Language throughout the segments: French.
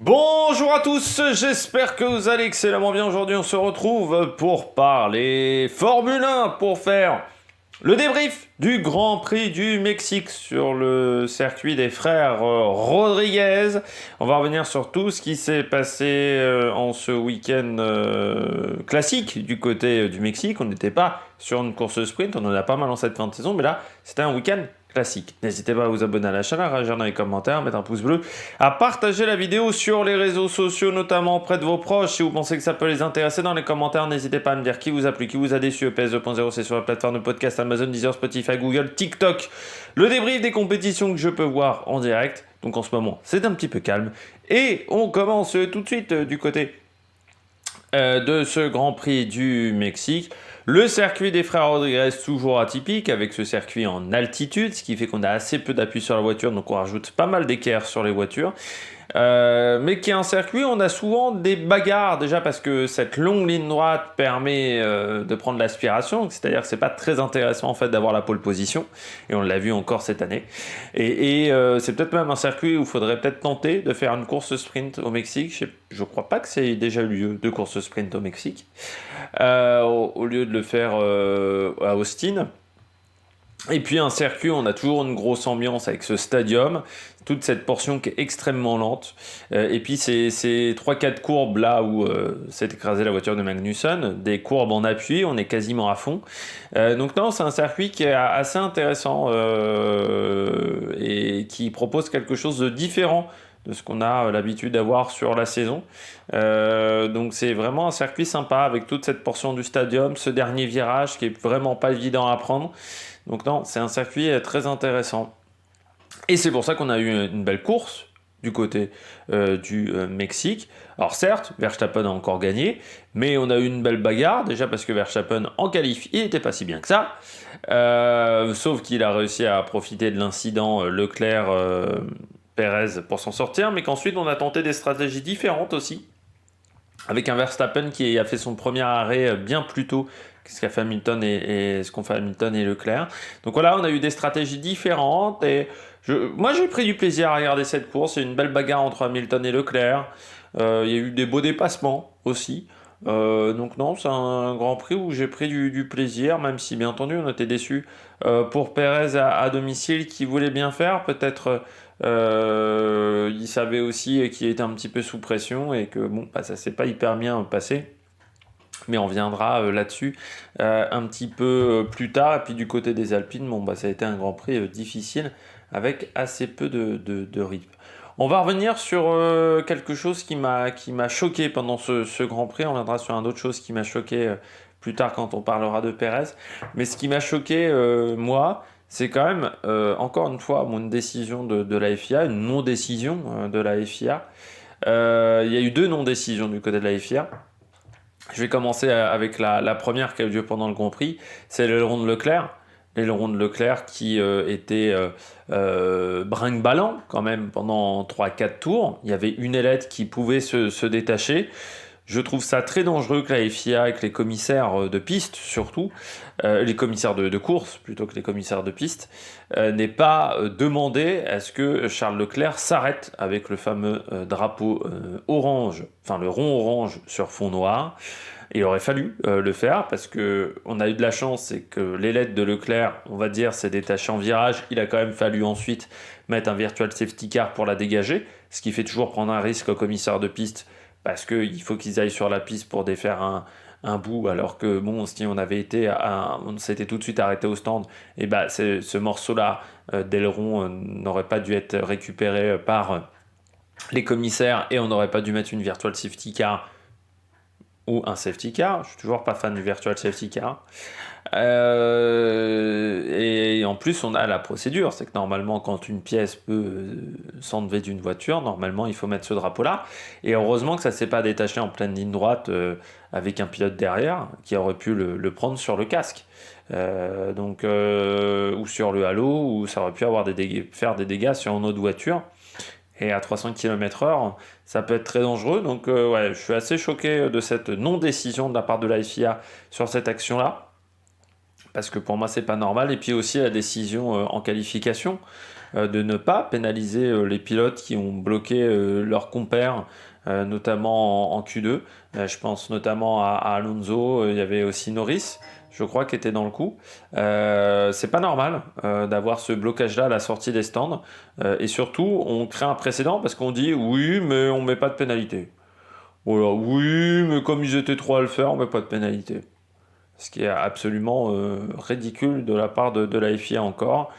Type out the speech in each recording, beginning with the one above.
Bonjour à tous, j'espère que vous allez excellemment bien. Aujourd'hui, on se retrouve pour parler Formule 1, pour faire le débrief du Grand Prix du Mexique sur le circuit des frères Rodriguez. On va revenir sur tout ce qui s'est passé en ce week-end classique du côté du Mexique. On n'était pas sur une course sprint, on en a pas mal en cette fin de saison, mais là, c'était un week-end classique. N'hésitez pas à vous abonner à la chaîne, à réagir dans les commentaires, à mettre un pouce bleu, à partager la vidéo sur les réseaux sociaux, notamment auprès de vos proches. Si vous pensez que ça peut les intéresser, dans les commentaires, n'hésitez pas à me dire qui vous a plu, qui vous a déçu. EPS 2.0, c'est sur la plateforme de podcast Amazon, Deezer, Spotify, Google, TikTok. Le débrief des compétitions que je peux voir en direct. Donc en ce moment, c'est un petit peu calme. Et on commence tout de suite du côté de ce Grand Prix du Mexique. Le circuit des frères Rodriguez, toujours atypique, avec ce circuit en altitude, ce qui fait qu'on a assez peu d'appui sur la voiture, donc on rajoute pas mal d'équerre sur les voitures. Mais qui est un circuit où on a souvent des bagarres, déjà parce que cette longue ligne droite permet de prendre l'aspiration, c'est-à-dire que c'est pas très intéressant en fait d'avoir la pole position, et on l'a vu encore cette année. Et c'est peut-être même un circuit où il faudrait peut-être tenter de faire une course sprint au Mexique. Je crois pas que c'est déjà eu lieu de course sprint au Mexique, au lieu de le faire à Austin. Et puis un circuit où on a toujours une grosse ambiance avec ce stadium, toute cette portion qui est extrêmement lente. Et puis ces 3-4 courbes là où s'est écrasée la voiture de Magnussen, des courbes en appui, on est quasiment à fond. Donc non, c'est un circuit qui est assez intéressant et qui propose quelque chose de différent de ce qu'on a l'habitude d'avoir sur la saison. Donc c'est vraiment un circuit sympa avec toute cette portion du stadium, ce dernier virage qui est vraiment pas évident à prendre. Donc non, c'est un circuit très intéressant. Et c'est pour ça qu'on a eu une belle course du côté du Mexique. Alors certes, Verstappen a encore gagné, mais on a eu une belle bagarre, déjà parce que Verstappen en qualif, il n'était pas si bien que ça. Sauf qu'il a réussi à profiter de l'incident Leclerc-Pérez pour s'en sortir, mais qu'ensuite on a tenté des stratégies différentes aussi, avec un Verstappen qui a fait son premier arrêt bien plus tôt que ce qu'a fait Hamilton et ce qu'ont fait Hamilton et Leclerc. Donc voilà, on a eu des stratégies différentes et moi j'ai pris du plaisir à regarder cette course. C'est une belle bagarre entre Hamilton et Leclerc. Il y a eu des beaux dépassements aussi. Donc non, c'est un Grand Prix où j'ai pris du plaisir, même si bien entendu on était déçus pour Pérez à domicile qui voulait bien faire. Peut-être il savait aussi qu'il était un petit peu sous pression et que bon, bah, ça s'est pas hyper bien passé. Mais on reviendra là-dessus un petit peu plus tard. Et puis du côté des Alpines, bon, bah, ça a été un Grand Prix difficile avec assez peu de rythme. On va revenir sur quelque chose qui m'a choqué pendant ce Grand Prix. On reviendra sur une autre chose qui m'a choqué plus tard quand on parlera de Pérez. Mais ce qui m'a choqué, moi, c'est quand même, encore une fois, une décision de la FIA, une non-décision de la FIA. Il y a eu 2 non-décisions du côté de la FIA. Je vais commencer avec la première qui a eu lieu pendant le Grand Prix, c'est l'aileron de Leclerc. L'aileron de Leclerc qui était brinque-ballant quand même pendant 3-4 tours. Il y avait une ailette qui pouvait se détacher. Je trouve ça très dangereux que la FIA et que les commissaires de piste, surtout, les commissaires de course plutôt que les commissaires de piste, n'aient pas demandé à ce que Charles Leclerc s'arrête avec le fameux drapeau orange, enfin le rond orange sur fond noir. Il aurait fallu le faire parce qu'on a eu de la chance, c'est que l'ailette de Leclerc, on va dire, s'est détachée en virage. Il a quand même fallu ensuite mettre un virtual safety car pour la dégager, ce qui fait toujours prendre un risque aux commissaires de piste parce qu'il faut qu'ils aillent sur la piste pour défaire un bout, alors que bon, si on avait été, on s'était tout de suite arrêté au stand, et bah ce morceau-là d'aileron n'aurait pas dû être récupéré par les commissaires et on n'aurait pas dû mettre une virtual safety car ou un safety car. Je suis toujours pas fan du virtual safety car. Et en plus, on a la procédure, c'est que normalement, quand une pièce peut s'enlever d'une voiture, normalement, il faut mettre ce drapeau-là. Et heureusement que ça s'est pas détaché en pleine ligne droite avec un pilote derrière qui aurait pu le prendre sur le casque. Ou sur le halo, ou ça aurait pu faire des dégâts sur une autre voiture. Et à 300 km/h, ça peut être très dangereux. Donc ouais, je suis assez choqué de cette non-décision de la part de la FIA sur cette action-là. Parce que pour moi, c'est pas normal. Et puis aussi la décision en qualification. de ne pas pénaliser les pilotes qui ont bloqué leurs compères, notamment en Q2. Je pense notamment à Alonso, il y avait aussi Norris, je crois, qui était dans le coup. C'est pas normal d'avoir ce blocage-là à la sortie des stands. Et surtout, on crée un précédent parce qu'on dit oui, mais on met pas de pénalité. Voilà, oui, mais comme ils étaient trois à le faire, on met pas de pénalité. Ce qui est absolument ridicule de la part de la FIA encore.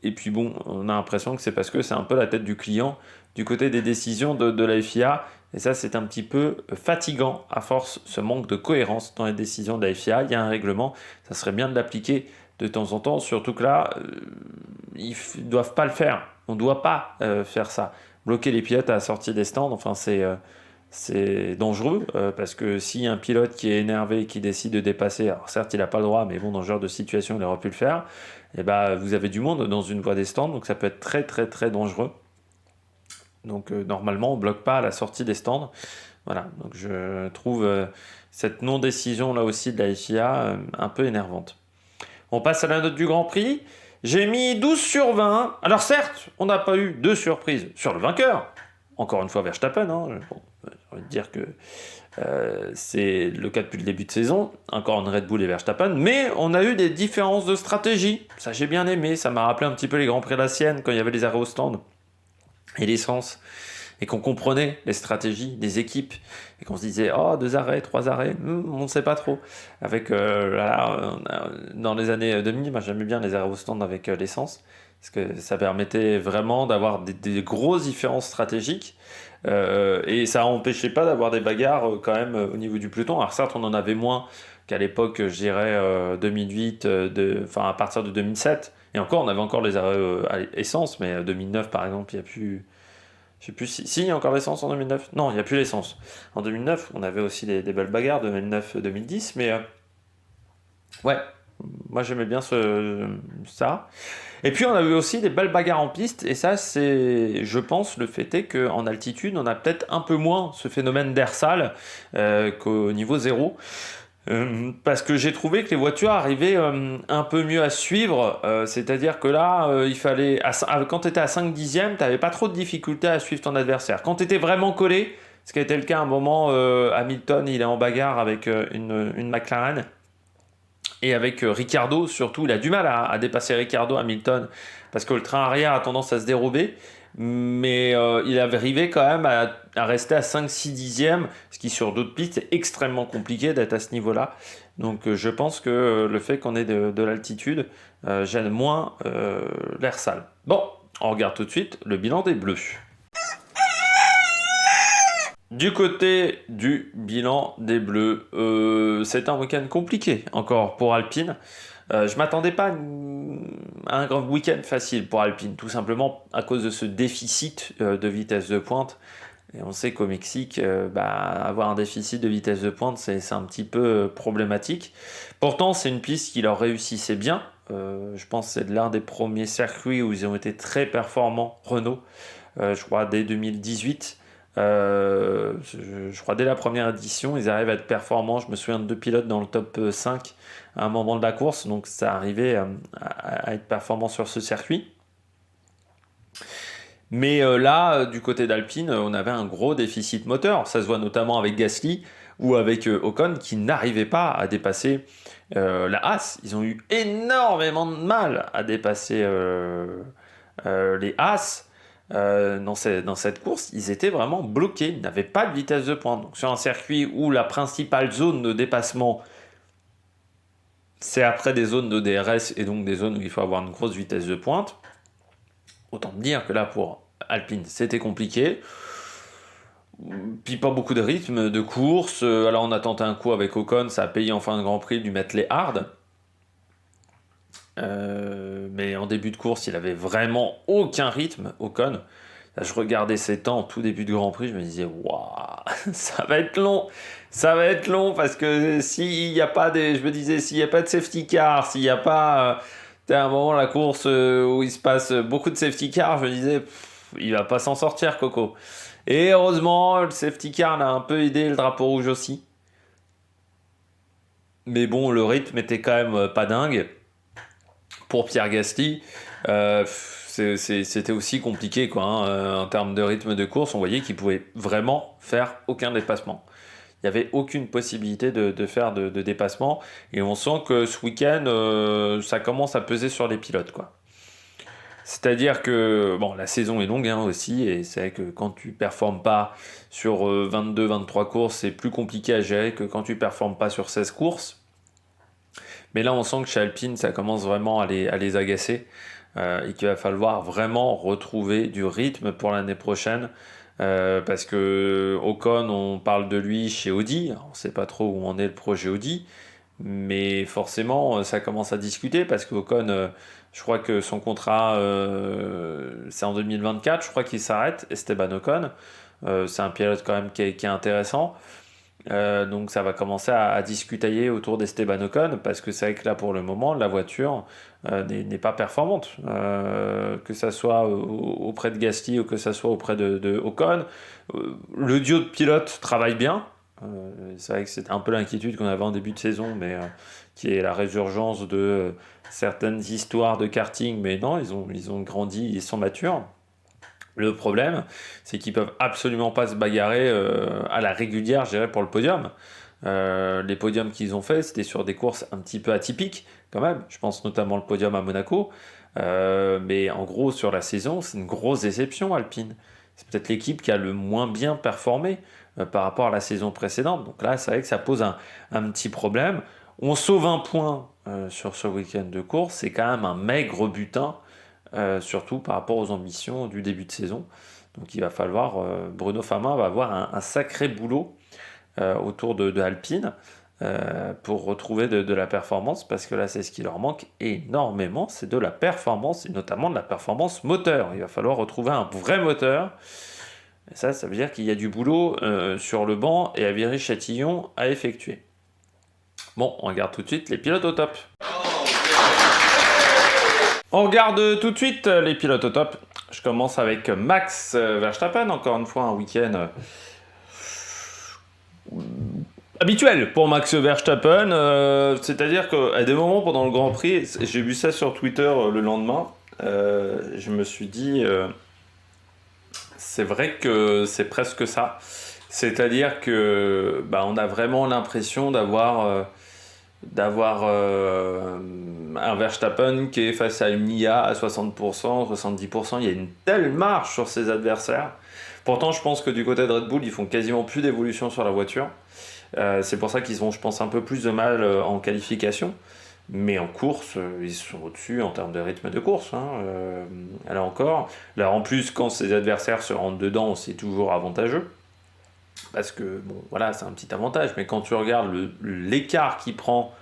Et puis bon, on a l'impression que c'est parce que c'est un peu la tête du client du côté des décisions de la FIA. Et ça, c'est un petit peu fatigant à force, ce manque de cohérence dans les décisions de la FIA. Il y a un règlement, ça serait bien de l'appliquer de temps en temps, surtout que là, ils ne doivent pas le faire. On ne doit pas faire ça. Bloquer les pilotes à la sortie des stands, enfin c'est dangereux parce que s'il y a un pilote qui est énervé et qui décide de dépasser, alors certes il n'a pas le droit, mais bon, dans ce genre de situation il aurait pu le faire, et bah vous avez du monde dans une voie des stands, donc ça peut être très très très dangereux. Donc normalement on bloque pas à la sortie des stands. Voilà, donc je trouve cette non-décision là aussi de la FIA un peu énervante. On passe à la note du Grand Prix. J'ai mis 12 sur 20. Alors certes, on n'a pas eu de surprise sur le vainqueur. Encore une fois Verstappen. Bon, j'ai envie de dire que c'est le cas depuis le début de saison. Encore une Red Bull et Verstappen. Mais on a eu des différences de stratégie. Ça j'ai bien aimé. Ça m'a rappelé un petit peu les Grands Prix de la Sienne quand il y avait les arrêts au stand et l'essence. Et qu'on comprenait les stratégies des équipes et qu'on se disait oh 2 arrêts, 3 arrêts, on ne sait pas trop. Avec dans les années 2000, moi j'aimais bien les arrêts au stand avec l'essence parce que ça permettait vraiment d'avoir des grosses différences stratégiques et ça n'empêchait pas d'avoir des bagarres quand même au niveau du peloton. Alors certes on en avait moins qu'à l'époque, je dirais 2008, à partir de 2007 et encore on avait encore les arrêts à essence, mais 2009 par exemple il n'y a plus. Je sais plus si il y a encore l'essence en 2009. Non, il n'y a plus l'essence. En 2009, on avait aussi des belles bagarres, 2009-2010, mais ouais, moi j'aimais bien ça. Et puis on a eu aussi des belles bagarres en piste, et ça c'est, je pense, le fait est qu'en altitude, on a peut-être un peu moins ce phénomène d'air sale qu'au niveau zéro. Parce que j'ai trouvé que les voitures arrivaient un peu mieux à suivre, c'est-à-dire que là, il fallait, quand tu étais à 5 dixièmes, tu n'avais pas trop de difficultés à suivre ton adversaire. Quand tu étais vraiment collé, ce qui a été le cas à un moment, Hamilton, il est en bagarre avec une McLaren, et avec Ricciardo, surtout, il a du mal à dépasser Ricciardo, Hamilton, parce que le train arrière a tendance à se dérober. Mais il avait arrivé quand même à rester à 5-6 dixièmes, ce qui sur d'autres pistes est extrêmement compliqué d'être à ce niveau-là. Donc je pense que le fait qu'on ait de l'altitude gêne moins l'air sale. Bon, on regarde tout de suite le bilan des Bleus. Du côté du bilan des Bleus, c'est un week-end compliqué encore pour Alpine. Je m'attendais pas à un grand week-end facile pour Alpine, tout simplement à cause de ce déficit de vitesse de pointe. Et on sait qu'au Mexique, avoir un déficit de vitesse de pointe, c'est un petit peu problématique. Pourtant, c'est une piste qui leur réussissait bien. Je pense que c'est l'un des premiers circuits où ils ont été très performants, Renault, je crois dès 2018. Je crois dès la première édition, ils arrivent à être performants. Je me souviens de 2 pilotes dans le top 5 à un moment de la course, donc ça arrivait à être performant sur ce circuit. Mais là, du côté d'Alpine, on avait un gros déficit moteur. Ça se voit notamment avec Gasly ou avec Ocon qui n'arrivaient pas à dépasser la Haas. Ils ont eu énormément de mal à dépasser les Haas. Dans cette course, ils étaient vraiment bloqués, ils n'avaient pas de vitesse de pointe. Donc, sur un circuit où la principale zone de dépassement, c'est après des zones de DRS et donc des zones où il faut avoir une grosse vitesse de pointe, autant dire que là, pour Alpine, c'était compliqué. Puis pas beaucoup de rythme de course. Alors, on a tenté un coup avec Ocon, ça a payé en fin de Grand Prix de lui mettre les hard. Mais en début de course, il avait vraiment aucun rythme, Ocon. Là, je regardais ses temps en tout début de Grand Prix, je me disais, waouh, ça va être long parce que s'il n'y a pas je me disais, s'il n'y a pas de safety car, s'il n'y a pas, à un moment la course où il se passe beaucoup de safety car, je me disais, il va pas s'en sortir, Coco. Et heureusement, le safety car l'a un peu aidé, le drapeau rouge aussi. Mais bon, le rythme était quand même pas dingue. Pour Pierre Gasly, c'était aussi compliqué, quoi, hein. En termes de rythme de course, on voyait qu'il pouvait vraiment faire aucun dépassement. Il n'y avait aucune possibilité de faire de dépassement. Et on sent que ce week-end, ça commence à peser sur les pilotes, quoi. C'est-à-dire que bon, la saison est longue, hein, aussi, et c'est vrai que quand tu performes pas sur 22-23 courses, c'est plus compliqué à gérer que quand tu performes pas sur 16 courses. Mais là, on sent que chez Alpine, ça commence vraiment à les agacer, et qu'il va falloir vraiment retrouver du rythme pour l'année prochaine. Parce que Ocon, on parle de lui chez Audi, on ne sait pas trop où en est le projet Audi, mais forcément, ça commence à discuter parce que Ocon, je crois que son contrat, c'est en 2024, je crois qu'il s'arrête, Esteban Ocon. C'est un pilote quand même qui est intéressant. Donc ça va commencer à discutailler autour d'Esteban Ocon parce que c'est vrai que là pour le moment la voiture n'est pas performante, que ça soit auprès de Gasly ou que ça soit auprès de Ocon. Le duo de pilotes travaille bien. C'est vrai que c'était un peu l'inquiétude qu'on avait en début de saison, mais qui est la résurgence de certaines histoires de karting, mais non, ils ont grandi, ils sont matures. Le problème, c'est qu'ils peuvent absolument pas se bagarrer à la régulière, je dirais, pour le podium. Les podiums qu'ils ont fait, c'était sur des courses un petit peu atypiques, quand même. Je pense notamment le podium à Monaco. Mais en gros, sur la saison, c'est une grosse déception, Alpine. C'est peut-être l'équipe qui a le moins bien performé par rapport à la saison précédente. Donc là, c'est vrai que ça pose un petit problème. On sauve un point sur ce week-end de course. C'est quand même un maigre butin. Surtout par rapport aux ambitions du début de saison. Donc il va falloir, Bruno Famin va avoir un sacré boulot autour de Alpine pour retrouver de la performance, parce que là c'est ce qui leur manque énormément, c'est de la performance, et notamment de la performance moteur. Il va falloir retrouver un vrai moteur, et ça veut dire qu'il y a du boulot sur le banc et à Viry-Châtillon à effectuer. Bon, on regarde tout de suite les pilotes au top. On regarde tout de suite les pilotes au top. Je commence avec Max Verstappen, encore une fois un week-end habituel pour Max Verstappen. C'est-à-dire qu'à des moments pendant le Grand Prix, j'ai vu ça sur Twitter le lendemain, je me suis dit, c'est vrai que c'est presque ça. C'est-à-dire que on a vraiment l'impression d'avoir un Verstappen qui est face à une IA à 60%, 70%. Il y a une telle marge sur ses adversaires. Pourtant, je pense que du côté de Red Bull, ils font quasiment plus d'évolution sur la voiture. C'est pour ça qu'ils ont, je pense, un peu plus de mal en qualification. Mais en course, ils sont au-dessus en termes de rythme de course, hein. Là encore. Là, en plus, quand ses adversaires se rentrent dedans, c'est toujours avantageux. Parce que, bon, voilà, c'est un petit avantage. Mais quand tu regardes l'écart qu'il prend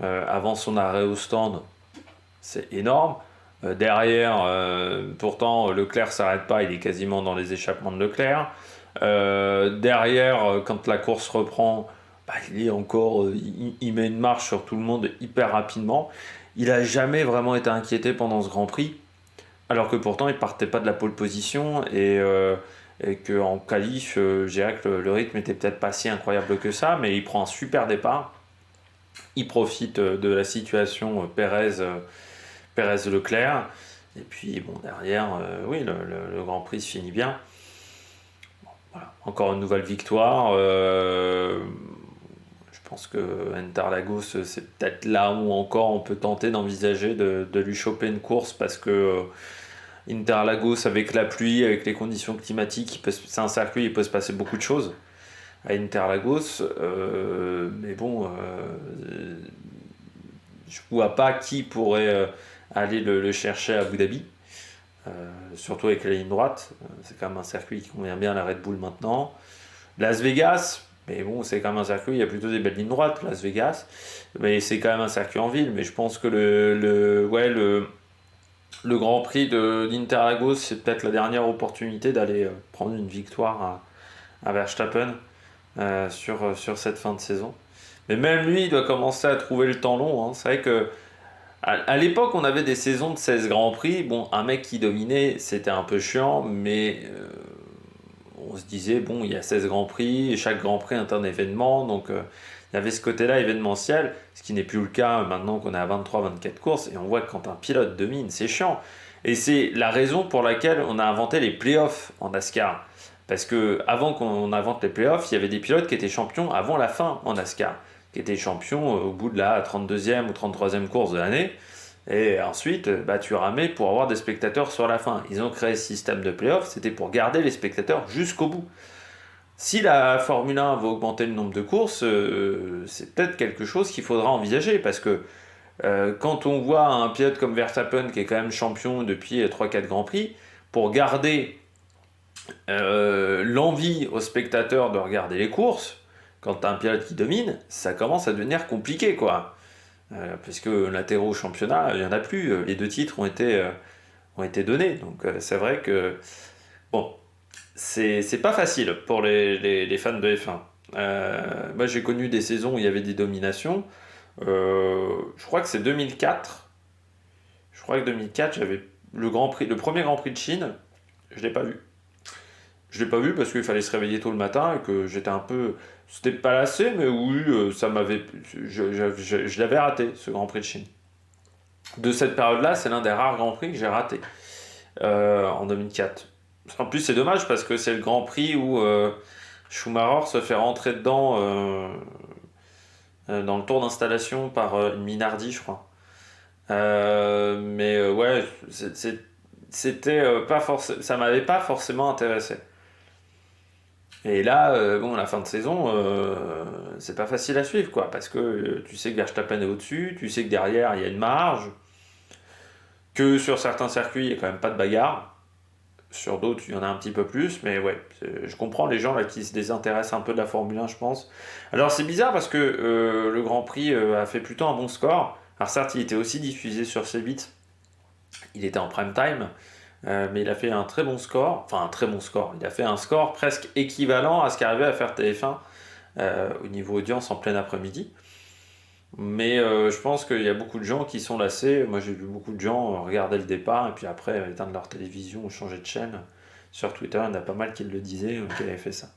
avant son arrêt au stand, c'est énorme. Derrière, pourtant, Leclerc ne s'arrête pas, il est quasiment dans les échappements de Leclerc. Derrière, quand la course reprend, il est encore, il met une marche sur tout le monde hyper rapidement. Il n'a jamais vraiment été inquiété pendant ce Grand Prix, alors que pourtant, il ne partait pas de la pole position et qu'en qualif, je dirais que le rythme n'était peut-être pas si incroyable que ça, mais il prend un super départ. Il profite de la situation Pérez-Leclerc. Et puis, bon, derrière, oui, le Grand Prix se finit bien. Bon, voilà. Encore une nouvelle victoire. Je pense que Interlagos, c'est peut-être là où encore on peut tenter d'envisager de lui choper une course, parce que Interlagos, avec la pluie, avec les conditions climatiques, c'est un circuit, il peut se passer beaucoup de choses à Interlagos, mais bon, je vois pas qui pourrait aller le chercher à Abu Dhabi, surtout avec la ligne droite. C'est quand même un circuit qui convient bien à la Red Bull maintenant. Las Vegas, mais bon, c'est quand même un circuit, il y a plutôt des belles lignes droites, Las Vegas, mais c'est quand même un circuit en ville. Mais je pense que le Grand Prix d'Interlagos, c'est peut-être la dernière opportunité d'aller prendre une victoire à Verstappen sur cette fin de saison. Mais même lui, il doit commencer à trouver le temps long, hein. C'est vrai que à l'époque, on avait des saisons de 16 Grands Prix. Bon, un mec qui dominait, c'était un peu chiant, mais on se disait, bon, il y a 16 Grands Prix, et chaque Grand Prix est un événement, donc il y avait ce côté-là événementiel, ce qui n'est plus le cas maintenant qu'on est à 23-24 courses, et on voit que quand un pilote domine, c'est chiant. Et c'est la raison pour laquelle on a inventé les playoffs en NASCAR. Parce que avant qu'on invente les playoffs, il y avait des pilotes qui étaient champions avant la fin en NASCAR, qui étaient champions au bout de la 32e ou 33e course de l'année. Et ensuite, tu ramais pour avoir des spectateurs sur la fin. Ils ont créé ce système de playoffs, c'était pour garder les spectateurs jusqu'au bout. Si la Formule 1 va augmenter le nombre de courses, c'est peut-être quelque chose qu'il faudra envisager, parce que quand on voit un pilote comme Verstappen, qui est quand même champion depuis 3-4 Grands Prix, pour garder l'envie aux spectateurs de regarder les courses, quand tu as un pilote qui domine, ça commence à devenir compliqué, quoi. Parce que latéraux au championnat, il n'y en a plus. Les 2 titres ont été donnés. Donc c'est vrai que bon, c'est pas facile pour les fans de F1. Moi j'ai connu des saisons où il y avait des dominations. Je crois que c'est 2004. Je crois que 2004, j'avais le premier Grand Prix de Chine. Je l'ai pas vu. Je l'ai pas vu parce qu'il fallait se réveiller tôt le matin et que j'étais un peu. C'était pas lassé, mais oui, ça m'avait. Je l'avais raté, ce Grand Prix de Chine. De cette période-là, c'est l'un des rares Grands Prix que j'ai raté en 2004. En plus, c'est dommage parce que c'est le Grand Prix où Schumacher se fait rentrer dedans dans le tour d'installation par une Minardi, je crois. Ouais, c'était pas forcément. Ça m'avait pas forcément intéressé. Et là, la fin de saison, c'est pas facile à suivre, quoi, parce que tu sais que Verstappen est au-dessus, tu sais que derrière il y a une marge, que sur certains circuits il n'y a quand même pas de bagarre, sur d'autres il y en a un petit peu plus, mais ouais, je comprends les gens là qui se désintéressent un peu de la Formule 1, je pense. Alors c'est bizarre parce que le Grand Prix a fait plutôt un bon score. Alors certes, il était aussi diffusé sur C8, il était en prime time. Mais il a fait un très bon score, enfin un très bon score, il a fait un score presque équivalent à ce qu'arrivait à faire TF1 au niveau audience en plein après-midi. Mais je pense qu'il y a beaucoup de gens qui sont lassés. Moi j'ai vu beaucoup de gens regarder le départ et puis après éteindre leur télévision ou changer de chaîne. Sur Twitter, il y en a pas mal qui le disaient ou qui avaient fait ça.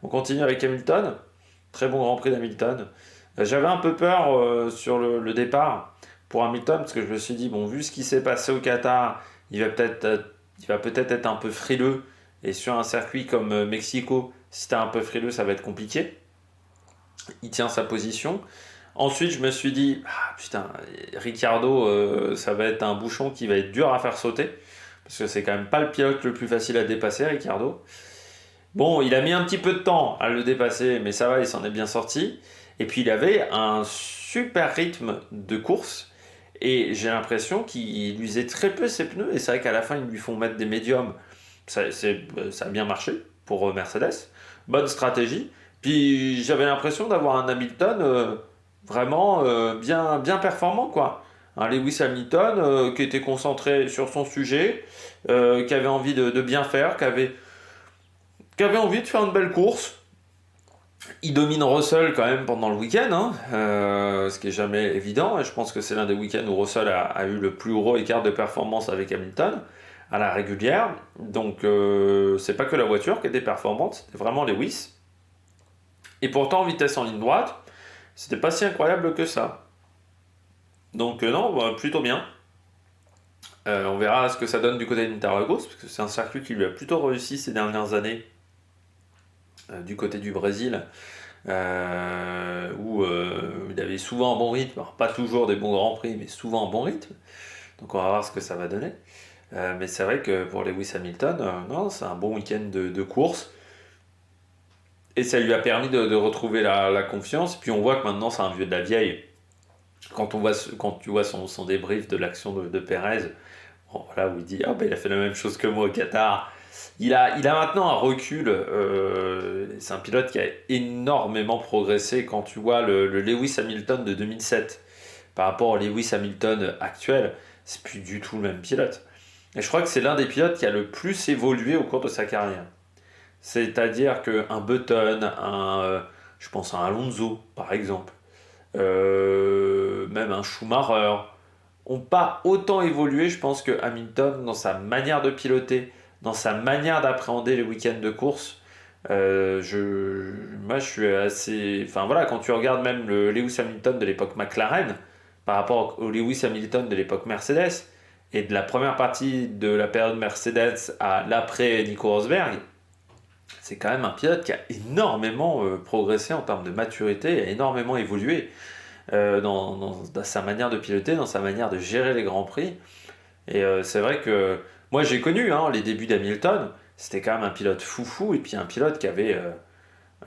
On continue avec Hamilton, très bon Grand Prix d'Hamilton. J'avais un peu peur sur le départ pour Hamilton parce que je me suis dit, bon, vu ce qui s'est passé au Qatar, il va peut-être être un peu frileux. Et sur un circuit comme Mexico, si t'es un peu frileux, ça va être compliqué. Il tient sa position. Ensuite, je me suis dit, ah, putain, Ricciardo, ça va être un bouchon qui va être dur à faire sauter. Parce que c'est quand même pas le pilote le plus facile à dépasser, Ricciardo. Bon, il a mis un petit peu de temps à le dépasser, mais ça va, il s'en est bien sorti. Et puis il avait un super rythme de course. Et j'ai l'impression qu'il usait très peu ses pneus. Et c'est vrai qu'à la fin, ils lui font mettre des médiums. Ça a bien marché pour Mercedes. Bonne stratégie. Puis j'avais l'impression d'avoir un Hamilton vraiment bien performant, quoi. Un Lewis Hamilton qui était concentré sur son sujet, qui avait envie de bien faire, qui avait envie de faire une belle course. Il domine Russell quand même pendant le week-end, hein, ce qui est jamais évident. Et je pense que c'est l'un des week-ends où Russell a eu le plus gros écart de performance avec Hamilton à la régulière. Donc c'est pas que la voiture qui était performante, c'était vraiment Lewis. Et pourtant, vitesse en ligne droite, c'était pas si incroyable que ça. Donc non, plutôt bien. On verra ce que ça donne du côté d'Interlagos, parce que c'est un circuit qui lui a plutôt réussi ces dernières années du côté du Brésil, où il avait souvent un bon rythme, alors pas toujours des bons grands prix, mais souvent un bon rythme. Donc on va voir ce que ça va donner. Mais c'est vrai que pour Lewis Hamilton, non, c'est un bon week-end de course. Et ça lui a permis de retrouver la confiance. Puis on voit que maintenant c'est un vieux de la vieille. Quand tu vois son débrief de l'action de Perez, bon, voilà, où il dit il a fait la même chose que moi au Qatar. Il a maintenant un recul. C'est un pilote qui a énormément progressé quand tu vois le Lewis Hamilton de 2007 par rapport au Lewis Hamilton actuel. C'est plus du tout le même pilote. Et je crois que c'est l'un des pilotes qui a le plus évolué au cours de sa carrière. C'est-à-dire qu'un Button, je pense à un Alonso par exemple, même un Schumacher, n'ont pas autant évolué, je pense, que Hamilton dans sa manière de piloter, dans sa manière d'appréhender les week-ends de course. Moi, je suis assez. Enfin voilà, quand tu regardes même le Lewis Hamilton de l'époque McLaren par rapport au Lewis Hamilton de l'époque Mercedes, et de la première partie de la période Mercedes à l'après Nico Rosberg, c'est quand même un pilote qui a énormément progressé en termes de maturité, a énormément évolué dans sa manière de piloter, dans sa manière de gérer les grands prix. Et c'est vrai que moi j'ai connu les débuts d'Hamilton, c'était quand même un pilote foufou, et puis un pilote qui avait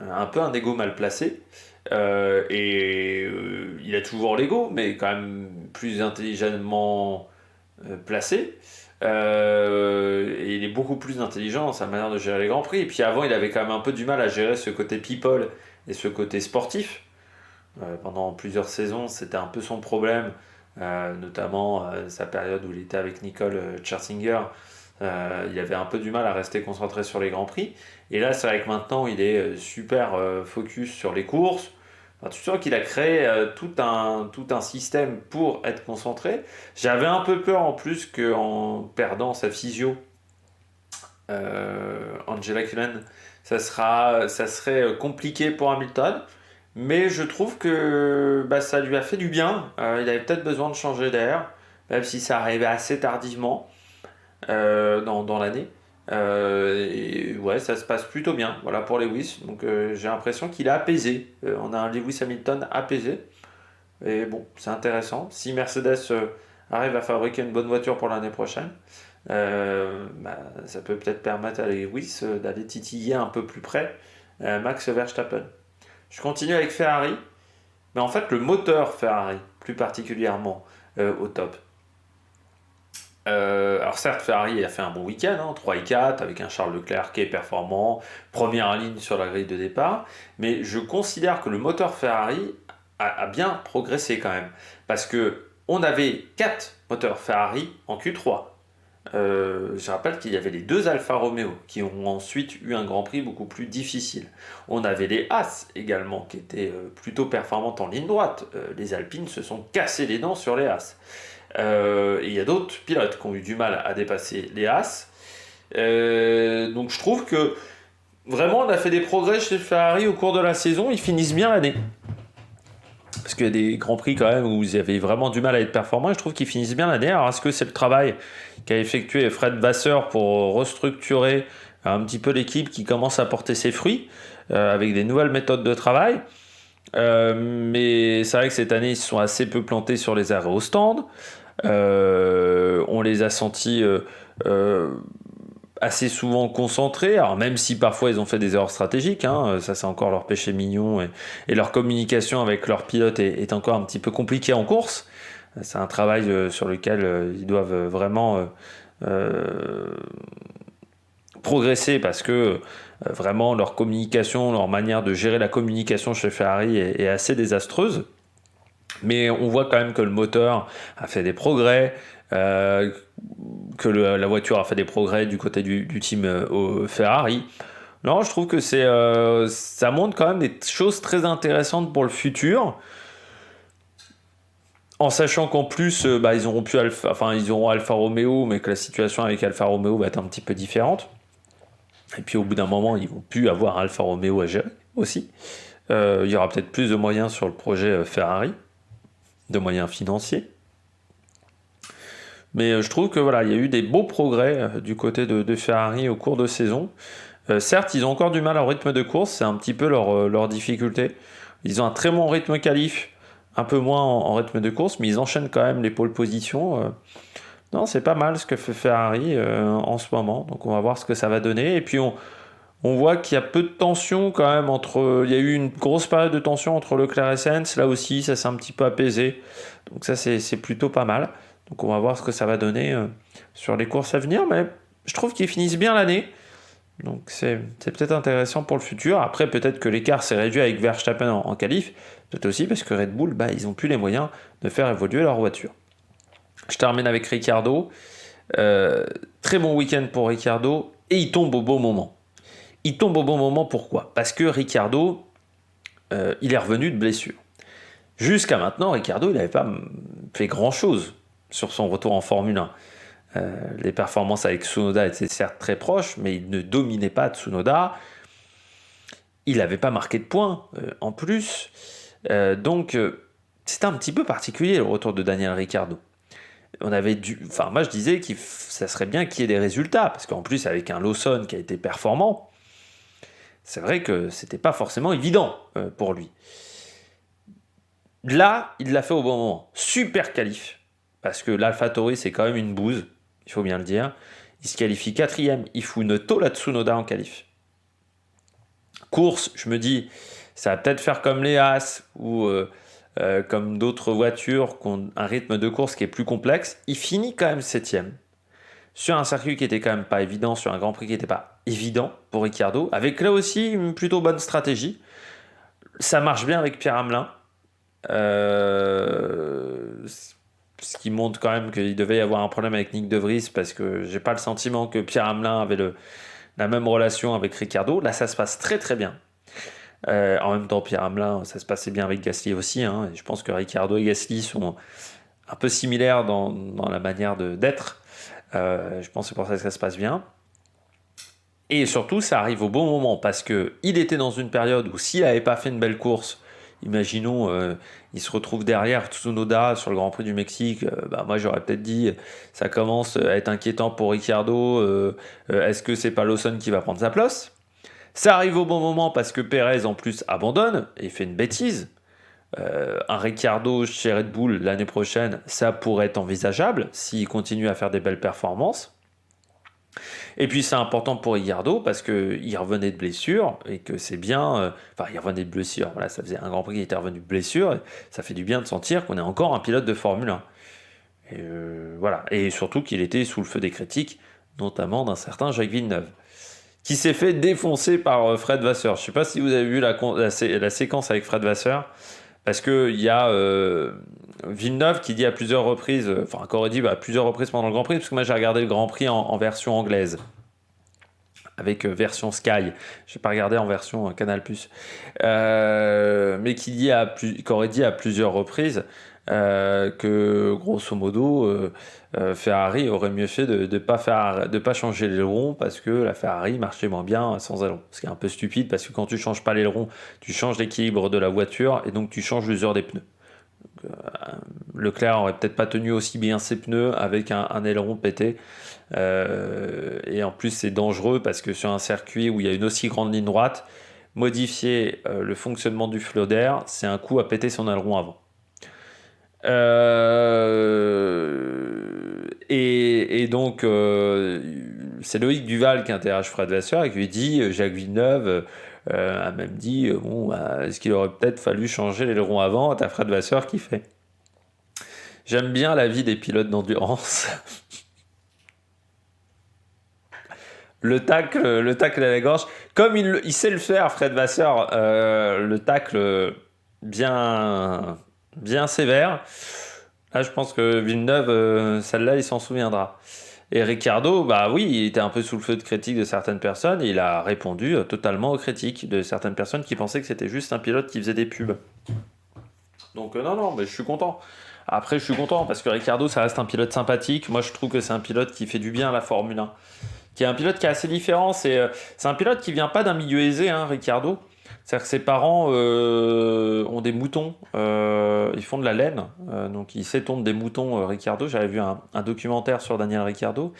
un peu un ego mal placé. Il a toujours l'ego, mais quand même plus intelligemment placé. Et il est beaucoup plus intelligent dans sa manière de gérer les grands prix. Et puis avant, il avait quand même un peu du mal à gérer ce côté people et ce côté sportif. Pendant plusieurs saisons, c'était un peu son problème, notamment sa période où il était avec Nicole Scherzinger. Il avait un peu du mal à rester concentré sur les grands prix. Et là, c'est vrai que maintenant, il est super focus sur les courses. Enfin, tu sens qu'il a créé tout un système pour être concentré. J'avais un peu peur en plus qu'en perdant sa physio, Angela Cullen, ça serait compliqué pour Hamilton. Mais je trouve que ça lui a fait du bien. Il avait peut-être besoin de changer d'air, même si ça arrivait assez tardivement dans l'année. Et ouais, ça se passe plutôt bien, voilà pour Lewis. Donc j'ai l'impression qu'il est apaisé. On a un Lewis Hamilton apaisé. Et bon, c'est intéressant. Si Mercedes arrive à fabriquer une bonne voiture pour l'année prochaine, ça peut peut-être permettre à Lewis d'aller titiller un peu plus près Max Verstappen. Je continue avec Ferrari, mais en fait le moteur Ferrari, plus particulièrement au top. Alors certes, Ferrari a fait un bon week-end, 3 et 4, avec un Charles Leclerc qui est performant, première ligne sur la grille de départ, mais je considère que le moteur Ferrari a bien progressé quand même, parce que on avait 4 moteurs Ferrari en Q3. Je rappelle qu'il y avait les 2 Alfa Romeo qui ont ensuite eu un Grand Prix beaucoup plus difficile. On avait les Haas également qui étaient plutôt performantes en ligne droite. Les Alpines se sont cassés les dents sur les Haas. Et il y a d'autres pilotes qui ont eu du mal à dépasser les Haas. Donc je trouve que vraiment on a fait des progrès chez Ferrari au cours de la saison. Ils finissent bien l'année. Parce qu'il y a des grands prix quand même où ils avaient vraiment du mal à être performants. Et je trouve qu'ils finissent bien l'année. Alors est-ce que c'est le travail qu'a effectué Fred Vasseur pour restructurer un petit peu l'équipe qui commence à porter ses fruits avec des nouvelles méthodes de travail? Mais c'est vrai que cette année ils se sont assez peu plantés sur les arrêts au stand. On les a sentis assez souvent concentrés, alors même si parfois ils ont fait des erreurs stratégiques, ça c'est encore leur péché mignon, et leur communication avec leurs pilotes est encore un petit peu compliquée en course. C'est un travail sur lequel ils doivent vraiment progresser, parce que vraiment leur communication, leur manière de gérer la communication chez Ferrari est assez désastreuse. Mais on voit quand même que le moteur a fait des progrès, que la voiture a fait des progrès du côté du team Ferrari. Non, je trouve que ça montre quand même des choses très intéressantes pour le futur. En sachant qu'en plus, ils auront Alfa Romeo, mais que la situation avec Alfa Romeo va être un petit peu différente. Et puis au bout d'un moment, ils vont plus avoir Alfa Romeo à gérer aussi. Il y aura peut-être plus de moyens sur le projet Ferrari, de moyens financiers. Mais je trouve que voilà, il y a eu des beaux progrès du côté de Ferrari au cours de saison. Certes, ils ont encore du mal au rythme de course, c'est un petit peu leur difficulté. Ils ont un très bon rythme qualif, un peu moins en rythme de course, mais ils enchaînent quand même les pôles positions. Non, c'est pas mal ce que fait Ferrari en ce moment. Donc on va voir ce que ça va donner. Et puis on voit qu'il y a peu de tension quand même il y a eu une grosse période de tension entre Leclerc et Sainz. Là aussi, ça s'est un petit peu apaisé. Donc ça, c'est plutôt pas mal. Donc on va voir ce que ça va donner sur les courses à venir. Mais je trouve qu'ils finissent bien l'année. Donc c'est peut-être intéressant pour le futur. Après, peut-être que l'écart s'est réduit avec Verstappen en qualif. Peut-être aussi parce que Red Bull, ils n'ont plus les moyens de faire évoluer leur voiture. Je termine avec Ricciardo. Très bon week-end pour Ricciardo. Et il tombe au bon moment. Il tombe au bon moment, pourquoi ? Parce que Ricciardo, il est revenu de blessure. Jusqu'à maintenant, Ricciardo, il n'avait pas fait grand-chose sur son retour en Formule 1. Les performances avec Tsunoda étaient certes très proches, mais il ne dominait pas Tsunoda. Il n'avait pas marqué de points en plus. Donc, c'était un petit peu particulier le retour de Daniel Ricciardo. Moi, je disais que ça serait bien qu'il y ait des résultats, parce qu'en plus, avec un Lawson qui a été performant, c'est vrai que c'était pas forcément évident pour lui. Là, il l'a fait au bon moment. Super qualif, parce que l'AlphaTauri, c'est quand même une bouse, il faut bien le dire. Il se qualifie 4e, il fout Noto la Tsunoda en qualif. Course, je me dis, ça va peut-être faire comme les Haas ou comme d'autres voitures qui ont un rythme de course qui est plus complexe. Il finit quand même 7e. Sur un circuit qui était quand même pas évident, sur un Grand Prix qui n'était pas évident pour Ricciardo, avec là aussi une plutôt bonne stratégie. Ça marche bien avec Pierre Hamelin. Ce qui montre quand même qu'il devait y avoir un problème avec Nick De Vries, parce que j'ai pas le sentiment que Pierre Hamelin avait la même relation avec Ricciardo. Là, ça se passe très très bien. En même temps, Pierre Hamelin, ça se passait bien avec Gasly aussi. Et je pense que Ricciardo et Gasly sont un peu similaires dans la manière d'être. Je pense que c'est pour ça que ça se passe bien. Et surtout, ça arrive au bon moment, parce qu'il était dans une période où s'il n'avait pas fait une belle course, imaginons, il se retrouve derrière Tsunoda sur le Grand Prix du Mexique, moi j'aurais peut-être dit, ça commence à être inquiétant pour Ricciardo, est-ce que c'est pas Lawson qui va prendre sa place? Ça arrive au bon moment parce que Perez en plus abandonne et fait une bêtise. Un Ricciardo chez Red Bull l'année prochaine, ça pourrait être envisageable s'il continue à faire des belles performances. Et puis c'est important pour Ricciardo parce qu'il revenait de blessure et que c'est bien. Il revenait de blessure. Voilà, ça faisait un Grand Prix qu'il était revenu de blessure. Et ça fait du bien de sentir qu'on est encore un pilote de Formule 1. Et voilà. Et surtout qu'il était sous le feu des critiques, notamment d'un certain Jacques Villeneuve, qui s'est fait défoncer par Fred Vasseur. Je ne sais pas si vous avez vu la séquence avec Fred Vasseur, parce qu'il y a Villeneuve qui dit à plusieurs reprises, qu'aurait dit à plusieurs reprises pendant le Grand Prix, parce que moi j'ai regardé le Grand Prix en version anglaise, avec version Sky, je n'ai pas regardé en version Canal+, mais qu'aurait dit à plusieurs reprises que grosso modo Ferrari aurait mieux fait de pas changer l'aileron, parce que la Ferrari marchait moins bien sans aileron. Ce qui est un peu stupide, parce que quand tu changes pas l'aileron, tu changes l'équilibre de la voiture et donc tu changes l'usure des pneus. Donc, Leclerc aurait peut-être pas tenu aussi bien ses pneus avec un aileron pété. Et en plus c'est dangereux parce que sur un circuit où il y a une aussi grande ligne droite, modifier le fonctionnement du flot d'air, c'est un coup à péter son aileron avant. Et donc c'est Loïc Duval qui interroge Fred Vasseur et qui lui dit, Jacques Villeneuve a même dit est-ce qu'il aurait peut-être fallu changer l'aileron avant? T'as Fred Vasseur qui fait: j'aime bien la vie des pilotes d'endurance. Le tacle à la gorge, comme il sait le faire, Fred Vasseur, le tacle bien sévère. Là, je pense que Villeneuve, celle-là, il s'en souviendra. Et Ricciardo, oui, il était un peu sous le feu de critiques de certaines personnes, et il a répondu totalement aux critiques de certaines personnes qui pensaient que c'était juste un pilote qui faisait des pubs. Donc non, mais je suis content. Après, je suis content parce que Ricciardo, ça reste un pilote sympathique. Moi, je trouve que c'est un pilote qui fait du bien à la Formule 1. Qui est un pilote qui est assez différent. C'est un pilote qui vient pas d'un milieu aisé, Ricciardo. C'est-à-dire que ses parents ont des moutons, ils font de la laine, donc il s'étondent des moutons, Ricciardo. J'avais vu un documentaire sur Daniel Ricciardo.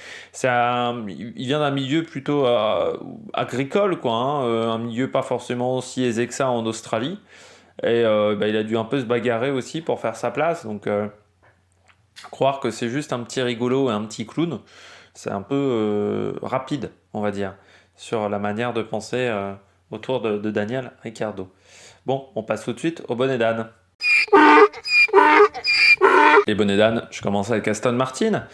Il vient d'un milieu plutôt agricole, quoi, un milieu pas forcément aussi aisé que ça en Australie. Et il a dû un peu se bagarrer aussi pour faire sa place, donc croire que c'est juste un petit rigolo et un petit clown, c'est un peu rapide, on va dire, sur la manière de penser autour de Daniel Ricciardo. Bon, on passe tout de suite au bonnet d'âne. Et bonnet d'âne, je commence avec Aston Martin.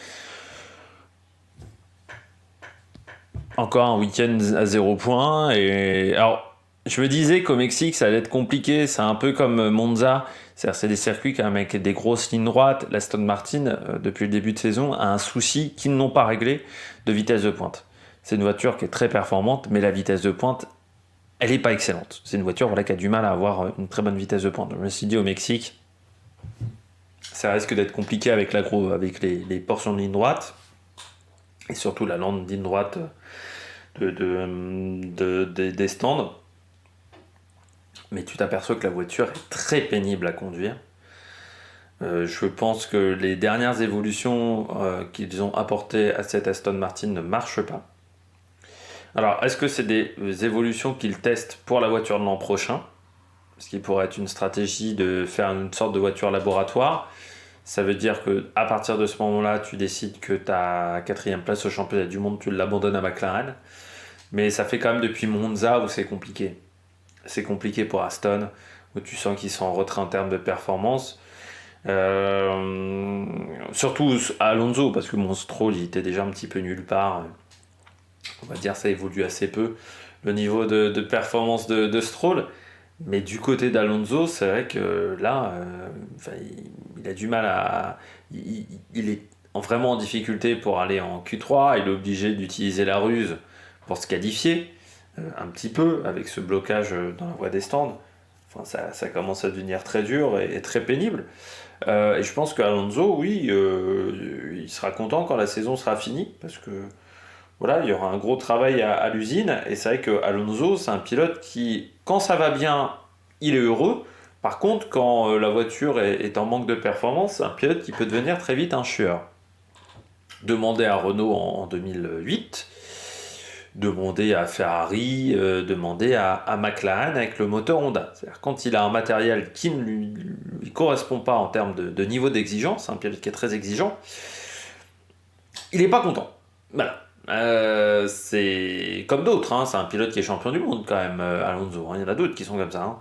Encore un week-end à 0 points. Et alors, je me disais qu'au Mexique, ça allait être compliqué. C'est un peu comme Monza. C'est des circuits quand même avec des grosses lignes droites. L'Aston Martin, depuis le début de saison, a un souci qu'ils n'ont pas réglé de vitesse de pointe. C'est une voiture qui est très performante, mais la vitesse de pointe, elle n'est pas excellente. C'est une voiture qui a du mal à avoir une très bonne vitesse de pointe. Je me suis dit, au Mexique, ça risque d'être compliqué avec les portions de ligne droite, et surtout la lente ligne droite des stands. Mais tu t'aperçois que la voiture est très pénible à conduire. Je pense que les dernières évolutions qu'ils ont apportées à cette Aston Martin ne marchent pas. Alors, est-ce que c'est des évolutions qu'ils testent pour la voiture de l'an prochain? Ce qui pourrait être une stratégie de faire une sorte de voiture laboratoire. Ça veut dire que à partir de ce moment-là, tu décides que ta quatrième place au championnat du monde, tu l'abandonnes à McLaren. Mais ça fait quand même depuis Monza où c'est compliqué. C'est compliqué pour Aston, où tu sens qu'ils sont en retrait en termes de performance. Surtout à Alonso, parce que mon Stroll, il était déjà un petit peu nulle part. On va dire ça évolue assez peu, le niveau de performance de Stroll. Mais du côté d'Alonso, c'est vrai que là, il a du mal à... Il est vraiment en difficulté pour aller en Q3. Il est obligé d'utiliser la ruse pour se qualifier, un petit peu, avec ce blocage dans la voie des stands. Enfin, ça commence à devenir très dur et très pénible. Et je pense qu'Alonso, oui, il sera content quand la saison sera finie, parce que voilà, il y aura un gros travail à l'usine. Et c'est vrai que Alonso, c'est un pilote qui, quand ça va bien, il est heureux. Par contre, quand la voiture est en manque de performance, c'est un pilote qui peut devenir très vite un chieur. Demandez à Renault en 2008, demandez à Ferrari, demandez à McLaren avec le moteur Honda. C'est-à-dire quand il a un matériel qui ne lui correspond pas en termes de niveau d'exigence, un pilote qui est très exigeant, il n'est pas content. Voilà. C'est comme d'autres, hein. C'est un pilote qui est champion du monde quand même, Alonso, hein. Il y en a d'autres qui sont comme ça, hein.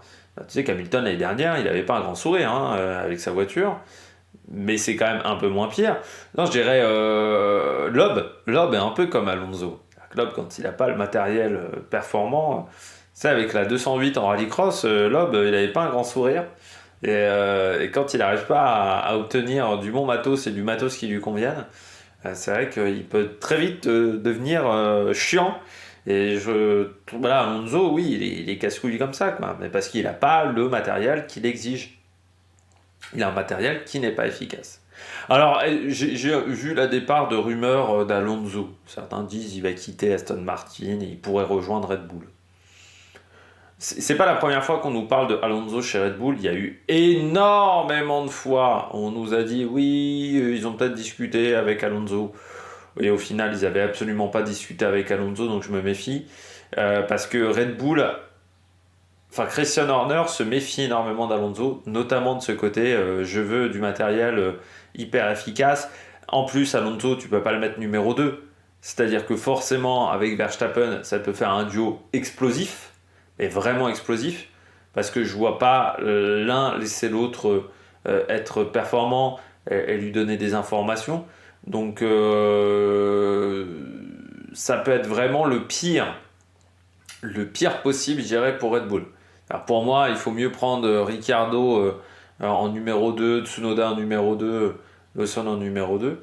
Tu sais qu'Hamilton l'année dernière, il n'avait pas un grand sourire, hein, avec sa voiture, mais c'est quand même un peu moins pire. Non, je dirais Loeb est un peu comme Alonso. Loeb, quand il n'a pas le matériel performant, c'est avec la 208 en rallycross, Loeb, il n'avait pas un grand sourire. Et quand il n'arrive pas à obtenir du bon matos et du matos qui lui convienne, c'est vrai qu'il peut très vite devenir chiant. Et voilà, Alonso, oui, il est casse-couille comme ça, quoi. Mais parce qu'il n'a pas le matériel qu'il exige. Il a un matériel qui n'est pas efficace. Alors, j'ai vu la départ de rumeurs d'Alonso. Certains disent qu'il va quitter Aston Martin et il pourrait rejoindre Red Bull. C'est pas la première fois qu'on nous parle de Alonso chez Red Bull. Il y a eu énormément de fois. On nous a dit oui, ils ont peut-être discuté avec Alonso. Et au final, ils avaient absolument pas discuté avec Alonso, donc je me méfie. Parce que Red Bull, enfin Christian Horner se méfie énormément d'Alonso, notamment de ce côté je veux du matériel hyper efficace. En plus, Alonso, tu peux pas le mettre numéro 2. C'est-à-dire que forcément, avec Verstappen, ça peut faire un duo explosif, mais vraiment explosif, parce que je vois pas l'un laisser l'autre être performant et lui donner des informations. Donc ça peut être vraiment le pire possible, je dirais, pour Red Bull. Alors pour moi, il faut mieux prendre Ricciardo en numéro 2, Tsunoda en numéro 2, Lawson en numéro 2,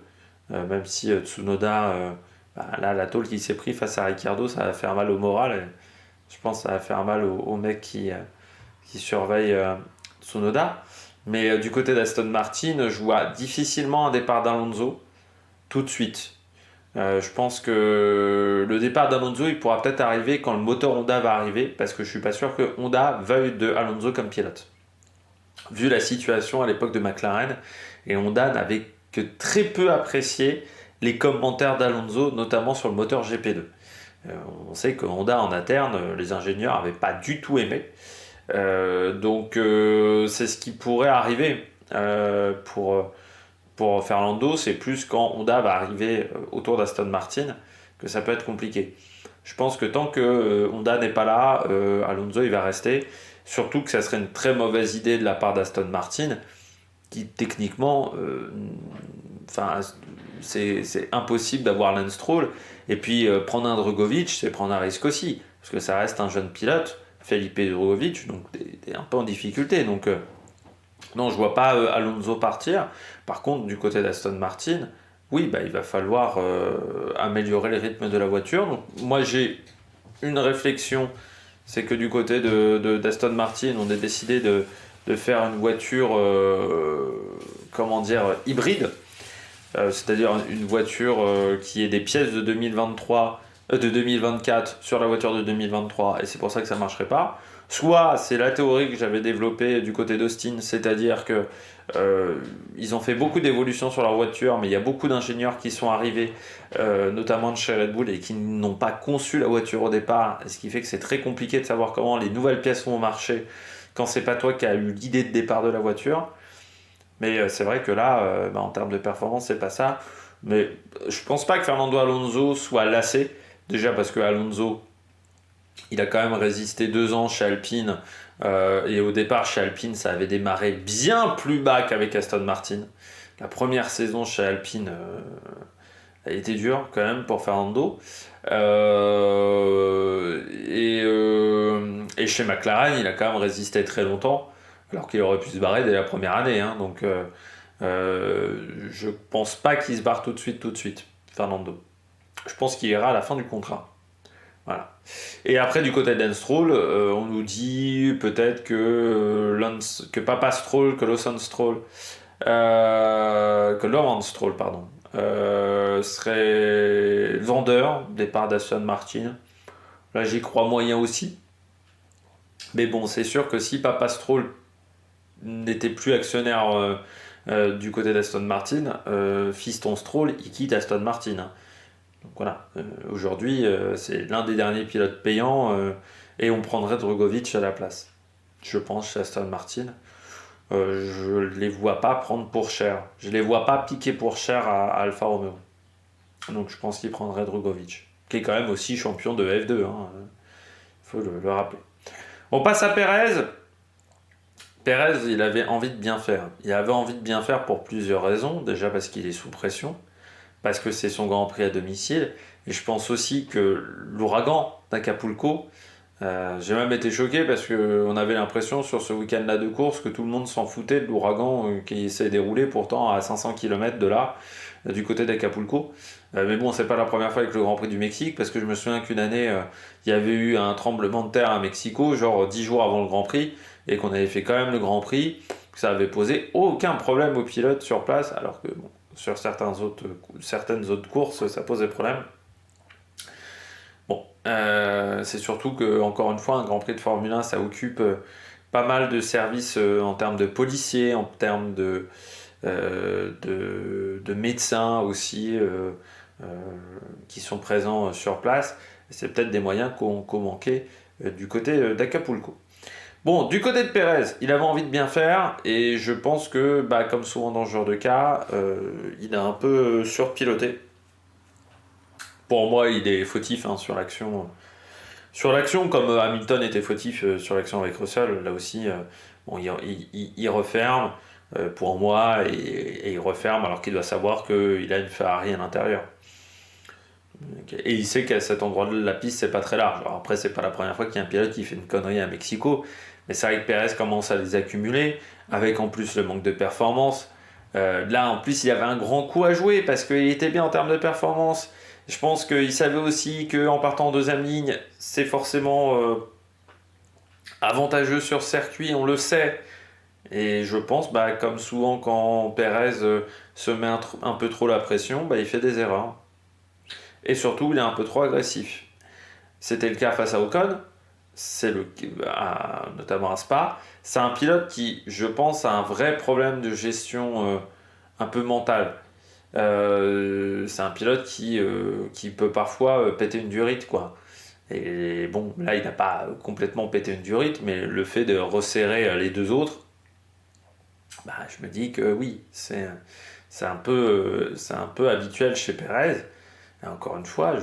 même si Tsunoda, là, la tôle qu'il s'est pris face à Ricciardo, ça va faire mal au moral. Et je pense que ça va faire mal aux mecs qui surveillent Tsunoda. Mais du côté d'Aston Martin, je vois difficilement un départ d'Alonso tout de suite. Je pense que le départ d'Alonso, il pourra peut-être arriver quand le moteur Honda va arriver, parce que je suis pas sûr que Honda veuille de Alonso comme pilote. Vu la situation à l'époque de McLaren, et Honda n'avait que très peu apprécié les commentaires d'Alonso, notamment sur le moteur GP2. On sait que Honda en interne, les ingénieurs n'avaient pas du tout aimé. Donc c'est ce qui pourrait arriver pour Fernando, c'est plus quand Honda va arriver autour d'Aston Martin que ça peut être compliqué. Je pense que tant que Honda n'est pas là, Alonso il va rester. Surtout que ça serait une très mauvaise idée de la part d'Aston Martin, qui techniquement, c'est impossible d'avoir Lance Stroll. Et puis prendre un Drugovich, c'est prendre un risque aussi, parce que ça reste un jeune pilote, Felipe Drugovich, donc t'es un peu en difficulté. Donc non, je vois pas Alonso partir. Par contre, du côté d'Aston Martin, oui, il va falloir améliorer le rythme de la voiture. Donc, moi, j'ai une réflexion, c'est que du côté d'Aston Martin, on a décidé de faire une voiture, hybride. C'est-à-dire une voiture qui ait des pièces de 2024 sur la voiture de 2023, et c'est pour ça que ça ne marcherait pas. Soit c'est la théorie que j'avais développée du côté d'Austin, c'est-à-dire que ils ont fait beaucoup d'évolutions sur leur voiture, mais il y a beaucoup d'ingénieurs qui sont arrivés, notamment de chez Red Bull, et qui n'ont pas conçu la voiture au départ, ce qui fait que c'est très compliqué de savoir comment les nouvelles pièces vont marcher quand c'est pas toi qui as eu l'idée de départ de la voiture. Mais c'est vrai que là, en termes de performance, c'est pas ça. Mais je pense pas que Fernando Alonso soit lassé. Déjà parce que Alonso, il a quand même résisté 2 ans chez Alpine. Et au départ, chez Alpine, ça avait démarré bien plus bas qu'avec Aston Martin. La première saison chez Alpine a été dure quand même pour Fernando. Et chez McLaren, il a quand même résisté très longtemps, alors qu'il aurait pu se barrer dès la première année. Hein. Donc je pense pas qu'il se barre tout de suite, Fernando. Je pense qu'il ira à la fin du contrat. Voilà. Et après, du côté d'Lance Stroll, on nous dit peut-être que Papa Stroll, que Lawson Stroll, que Lawrence Stroll, pardon, serait vendeur des parts d'Aston Martin. Là, j'y crois moyen aussi. Mais bon, c'est sûr que si Papa Stroll n'était plus actionnaire du côté d'Aston Martin, Fiston Stroll, il quitte Aston Martin. Hein. Donc voilà, aujourd'hui, c'est l'un des derniers pilotes payants et on prendrait Drugovich à la place. Je pense chez Aston Martin. Je ne les vois pas prendre pour cher. Je ne les vois pas piquer pour cher à Alfa Romeo. Donc je pense qu'il prendrait Drugovich, qui est quand même aussi champion de F2. Hein, faut le rappeler. On passe à Pérez. Pérez, il avait envie de bien faire. Il avait envie de bien faire pour plusieurs raisons. Déjà parce qu'il est sous pression, parce que c'est son Grand Prix à domicile. Et je pense aussi que l'ouragan d'Acapulco, j'ai même été choqué parce qu'on avait l'impression sur ce week-end-là de course que tout le monde s'en foutait de l'ouragan qui s'est déroulé pourtant à 500 km de là, du côté d'Acapulco. Mais bon, c'est pas la première fois avec le Grand Prix du Mexique, parce que je me souviens qu'une année, il y avait eu un tremblement de terre à Mexico, genre 10 jours avant le Grand Prix, et qu'on avait fait quand même le Grand Prix, que ça avait posé aucun problème aux pilotes sur place, alors que bon, sur certaines autres courses, ça posait problème. Bon, c'est surtout que, encore une fois, un Grand Prix de Formule 1, ça occupe pas mal de services en termes de policiers, en termes de médecins aussi qui sont présents sur place. C'est peut-être des moyens qu'on manquait du côté d'Acapulco. Bon, du côté de Pérez, il avait envie de bien faire et je pense que, comme souvent dans ce genre de cas, il a un peu surpiloté. Pour moi, il est fautif sur l'action. Sur l'action, comme Hamilton était fautif sur l'action avec Russell, là aussi, bon, il referme pour moi et il referme alors qu'il doit savoir qu'il a une Ferrari à l'intérieur. Et il sait qu'à cet endroit de la piste, c'est pas très large. Alors après, c'est pas la première fois qu'il y a un pilote qui fait une connerie à Mexico, mais c'est vrai que Pérez commence à les accumuler, avec en plus le manque de performance. Là, en plus, il y avait un grand coup à jouer parce qu'il était bien en termes de performance. Je pense qu'il savait aussi qu'en partant en deuxième ligne, c'est forcément avantageux sur circuit, on le sait. Et je pense, comme souvent quand Pérez se met un peu trop la pression, il fait des erreurs. Et surtout, il est un peu trop agressif. C'était le cas face à Ocon, notamment à Spa. C'est un pilote qui, je pense, a un vrai problème de gestion un peu mentale. C'est un pilote qui peut parfois péter une durite, quoi. Et bon, là, il n'a pas complètement pété une durite, mais le fait de resserrer les deux autres, je me dis que oui, c'est un peu habituel chez Pérez. Et encore une fois,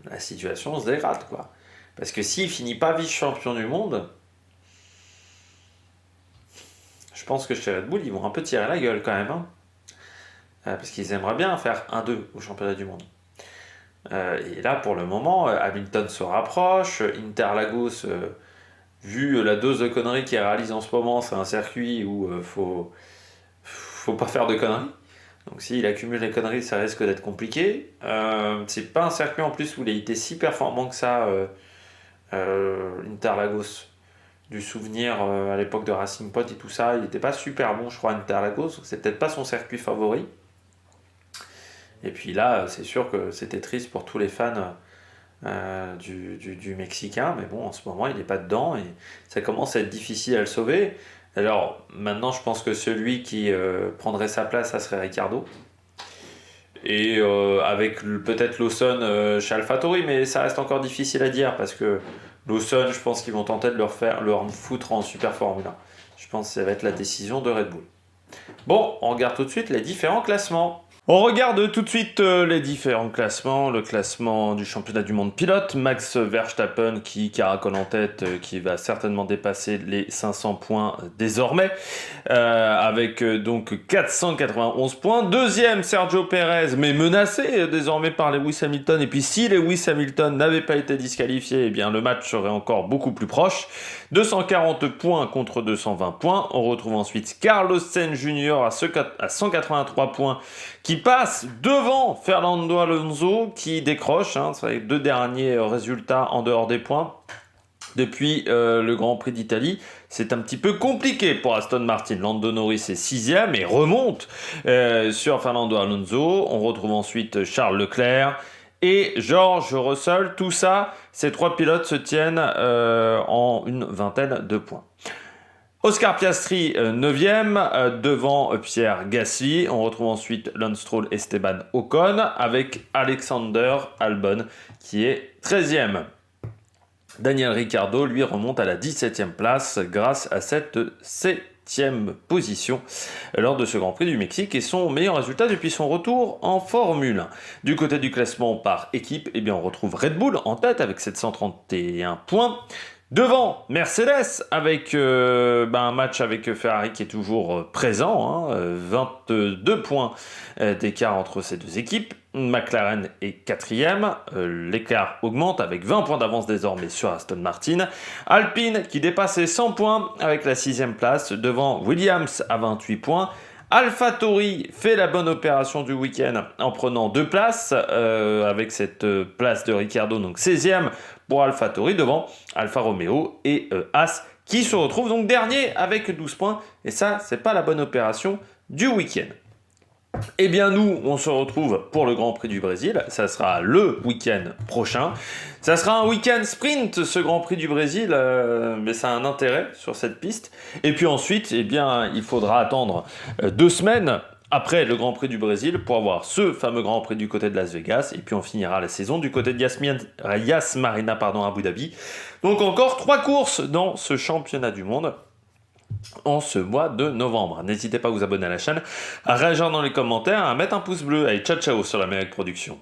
la situation se dégrade, quoi. Parce que s'il finit pas vice-champion du monde, je pense que chez Red Bull, ils vont un peu tirer la gueule quand même. Hein. Parce qu'ils aimeraient bien faire 1-2 au championnat du monde. Et là, pour le moment, Hamilton se rapproche. Interlagos, vu la dose de conneries qu'il réalise en ce moment, c'est un circuit où faut pas faire de conneries. Donc s'il accumule les conneries, ça risque d'être compliqué. C'est pas un circuit en plus où il a été si performant que ça, Interlagos. Du souvenir à l'époque de Racing Point et tout ça, il n'était pas super bon, je crois, Interlagos. C'est peut-être pas son circuit favori. Et puis là, c'est sûr que c'était triste pour tous les fans du Mexicain, mais bon, en ce moment, il n'est pas dedans et ça commence à être difficile à le sauver. Alors, maintenant, je pense que celui qui prendrait sa place, ça serait Ricciardo. Et avec peut-être Lawson chez AlphaTauri, mais ça reste encore difficile à dire parce que Lawson, je pense qu'ils vont tenter de leur foutre en Super Formule 1. Je pense que ça va être la décision de Red Bull. Bon, on regarde tout de suite les différents classements. On regarde tout de suite les différents classements. Le classement du championnat du monde pilote. Max Verstappen qui caracole en tête, qui va certainement dépasser les 500 points désormais, avec donc 491 points. Deuxième, Sergio Perez, mais menacé désormais par Lewis Hamilton. Et puis si Lewis Hamilton n'avait pas été disqualifié, eh bien le match serait encore beaucoup plus proche. 240 points contre 220 points. On retrouve ensuite Carlos Sainz Jr. à 183 points, qui passe devant Fernando Alonso, qui décroche, c'est les deux derniers résultats en dehors des points. Depuis le Grand Prix d'Italie, c'est un petit peu compliqué pour Aston Martin. Lando Norris est 6e et remonte sur Fernando Alonso. On retrouve ensuite Charles Leclerc et George Russell. Tout ça, ces trois pilotes se tiennent en une vingtaine de points. Oscar Piastri, 9e, devant Pierre Gasly. On retrouve ensuite Lance Stroll, Esteban Ocon, avec Alexander Albon, qui est 13e. Daniel Ricciardo, lui, remonte à la 17e place grâce à cette 7e position lors de ce Grand Prix du Mexique et son meilleur résultat depuis son retour en Formule 1. Du côté du classement par équipe, eh bien, on retrouve Red Bull en tête avec 731 points. Devant Mercedes, avec un match avec Ferrari qui est toujours présent, 22 points d'écart entre ces deux équipes. McLaren est 4e, l'écart augmente avec 20 points d'avance désormais sur Aston Martin. Alpine qui dépasse les 100 points avec la 6e place, devant Williams à 28 points. AlphaTauri fait la bonne opération du week-end en prenant 2 places avec cette place de Ricciardo, donc 16e pour AlphaTauri devant Alfa Romeo et As qui se retrouvent donc dernier avec 12 points. Et ça, c'est pas la bonne opération du week-end. Eh bien nous, on se retrouve pour le Grand Prix du Brésil, ça sera le week-end prochain. Ça sera un week-end sprint, ce Grand Prix du Brésil, mais ça a un intérêt sur cette piste. Et puis ensuite, eh bien, il faudra attendre 2 semaines après le Grand Prix du Brésil pour avoir ce fameux Grand Prix du côté de Las Vegas. Et puis on finira la saison du côté de Yas Marina à Abu Dhabi. Donc encore 3 courses dans ce championnat du monde en ce mois de novembre. N'hésitez pas à vous abonner à la chaîne, à réagir dans les commentaires, à mettre un pouce bleu. Allez, ciao ciao sur l'Amérique Production.